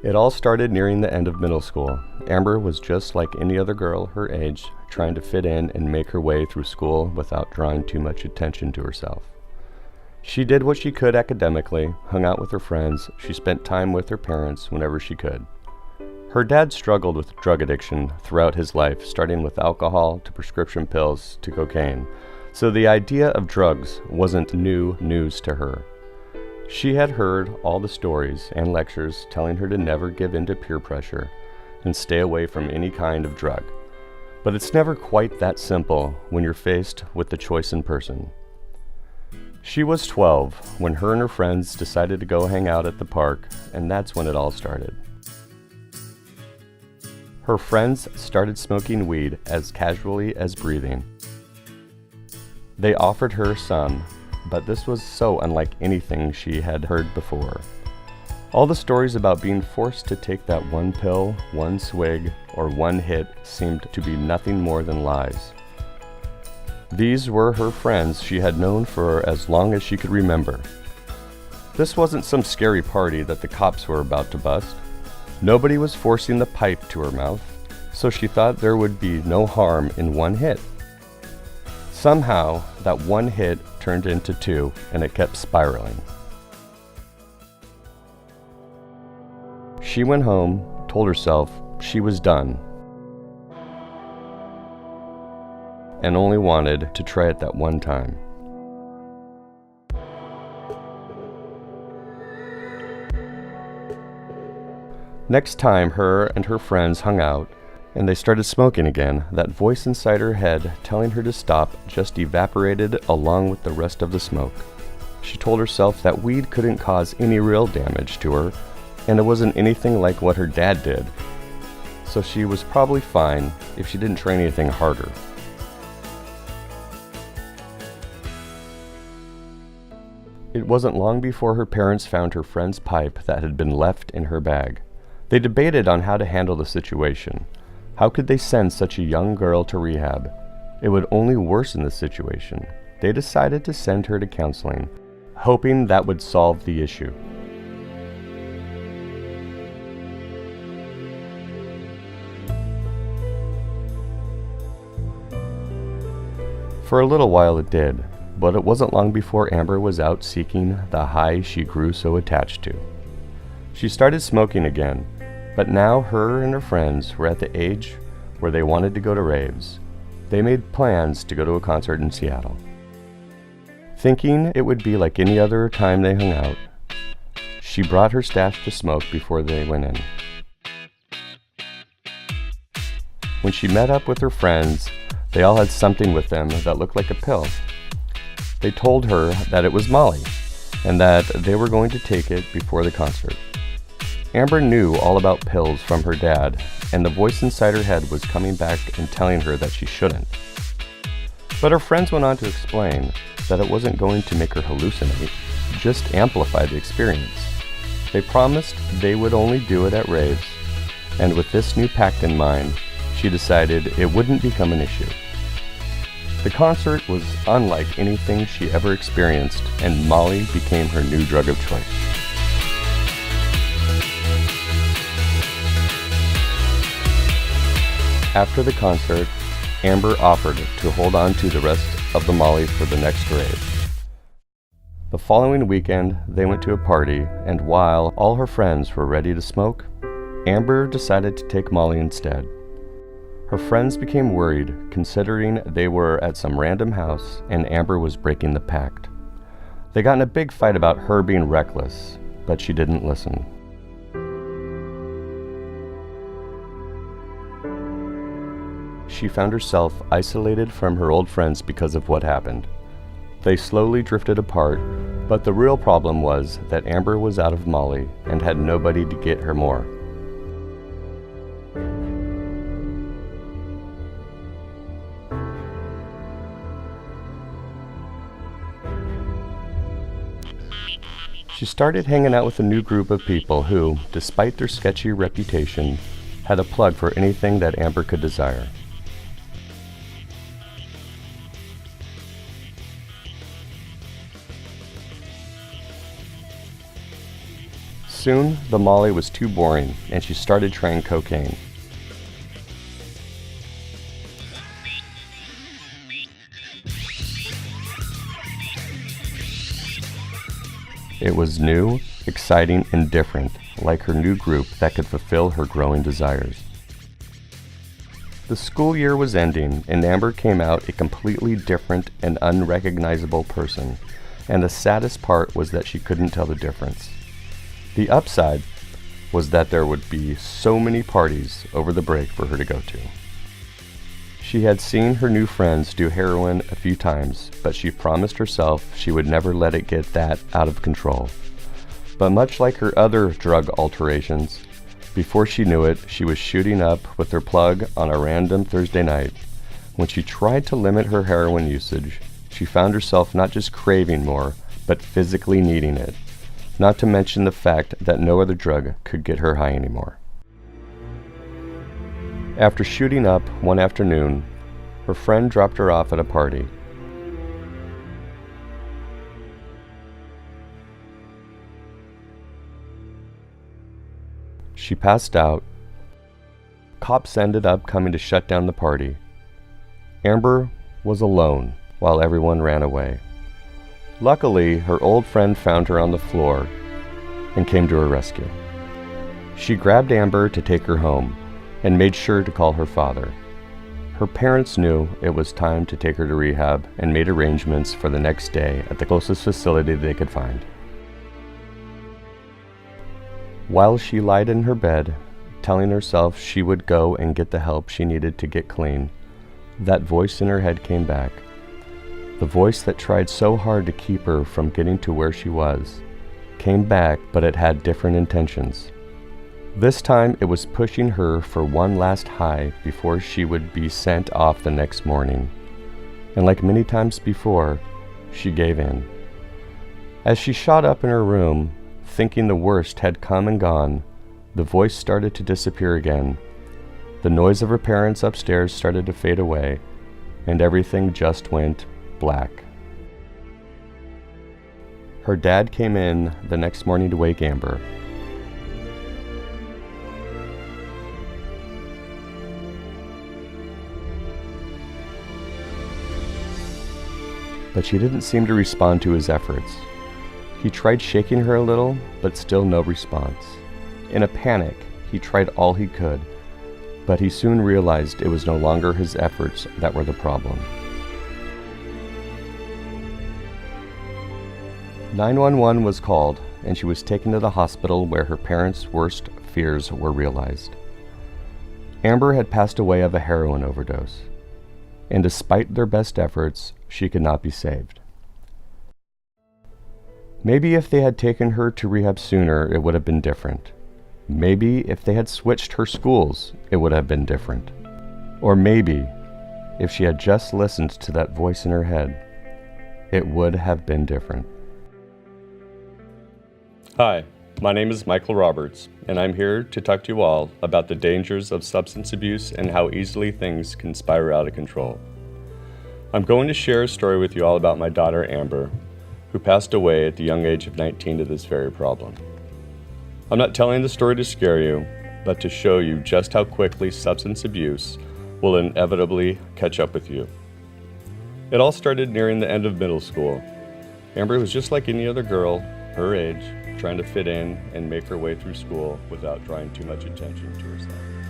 It all started nearing the end of middle school. Amber was just like any other girl her age, trying to fit in and make her way through school without drawing too much attention to herself. She did what she could academically, hung out with her friends, she spent time with her parents whenever she could. Her dad struggled with drug addiction throughout his life, starting with alcohol to prescription pills to cocaine, so the idea of drugs wasn't new news to her. She had heard all the stories and lectures telling her to never give in to peer pressure and stay away from any kind of drug. But it's never quite that simple when you're faced with the choice in person. She was 12 when her and her friends decided to go hang out at the park, and that's when it all started. Her friends started smoking weed as casually as breathing. They offered her some, but this was so unlike anything she had heard before. All the stories about being forced to take that one pill, one swig, or one hit seemed to be nothing more than lies. These were her friends she had known for as long as she could remember. This wasn't some scary party that the cops were about to bust. Nobody was forcing the pipe to her mouth, so she thought there would be no harm in one hit. Somehow, that one hit turned into two, and it kept spiraling. She went home, told herself she was done, and only wanted to try it that one time. Next time her and her friends hung out and they started smoking again, that voice inside her head telling her to stop just evaporated along with the rest of the smoke. She told herself that weed couldn't cause any real damage to her, and it wasn't anything like what her dad did, so she was probably fine if she didn't try anything harder. It wasn't long before her parents found her friend's pipe that had been left in her bag. They debated on how to handle the situation. How could they send such a young girl to rehab? It would only worsen the situation. They decided to send her to counseling, hoping that would solve the issue. For a little while it did, but it wasn't long before Amber was out seeking the high she grew so attached to. She started smoking again, but now her and her friends were at the age where they wanted to go to raves. They made plans to go to a concert in Seattle. Thinking it would be like any other time they hung out, she brought her stash to smoke before they went in. When she met up with her friends, they all had something with them that looked like a pill. They told her that it was Molly, and that they were going to take it before the concert. Amber knew all about pills from her dad, and the voice inside her head was coming back and telling her that she shouldn't. But her friends went on to explain that it wasn't going to make her hallucinate, just amplify the experience. They promised they would only do it at raves, and with this new pact in mind, she decided it wouldn't become an issue. The concert was unlike anything she ever experienced, and Molly became her new drug of choice. After the concert, Amber offered to hold on to the rest of the Molly for the next rave. The following weekend, they went to a party, and while all her friends were ready to smoke, Amber decided to take Molly instead. Her friends became worried, considering they were at some random house and Amber was breaking the pact. They got in a big fight about her being reckless, but she didn't listen. She found herself isolated from her old friends because of what happened. They slowly drifted apart, but the real problem was that Amber was out of Molly and had nobody to get her more. She started hanging out with a new group of people who, despite their sketchy reputation, had a plug for anything that Amber could desire. Soon, the Molly was too boring, and she started trying cocaine. It was new, exciting, and different, like her new group that could fulfill her growing desires. The school year was ending, and Amber came out a completely different and unrecognizable person, and the saddest part was that she couldn't tell the difference. The upside was that there would be so many parties over the break for her to go to. She had seen her new friends do heroin a few times, but she promised herself she would never let it get that out of control. But much like her other drug alterations, before she knew it, she was shooting up with her plug on a random Thursday night. When she tried to limit her heroin usage, she found herself not just craving more, but physically needing it. Not to mention the fact that no other drug could get her high anymore. After shooting up one afternoon, her friend dropped her off at a party. She passed out. Cops ended up coming to shut down the party. Amber was alone while everyone ran away. Luckily, her old friend found her on the floor and came to her rescue. She grabbed Amber to take her home and made sure to call her father. Her parents knew it was time to take her to rehab and made arrangements for the next day at the closest facility they could find. While she lied in her bed, telling herself she would go and get the help she needed to get clean, that voice in her head came back. The voice that tried so hard to keep her from getting to where she was came back, but it had different intentions. This time it was pushing her for one last high before she would be sent off the next morning. And like many times before, she gave in. As she shot up in her room, thinking the worst had come and gone, the voice started to disappear again. The noise of her parents upstairs started to fade away, and everything just went black. Her dad came in the next morning to wake Amber. But she didn't seem to respond to his efforts. He tried shaking her a little, but still no response. In a panic, he tried all he could, but he soon realized it was no longer his efforts that were the problem. 911 was called, and she was taken to the hospital where her parents' worst fears were realized. Amber had passed away of a heroin overdose, and despite their best efforts, she could not be saved. Maybe if they had taken her to rehab sooner, it would have been different. Maybe if they had switched her schools, it would have been different. Or maybe if she had just listened to that voice in her head, it would have been different. Hi, my name is Michael Roberts, and I'm here to talk to you all about the dangers of substance abuse and how easily things can spiral out of control. I'm going to share a story with you all about my daughter Amber, who passed away at the young age of 19 to this very problem. I'm not telling the story to scare you, but to show you just how quickly substance abuse will inevitably catch up with you. It all started nearing the end of middle school. Amber was just like any other girl her age, trying to fit in and make her way through school without drawing too much attention to herself.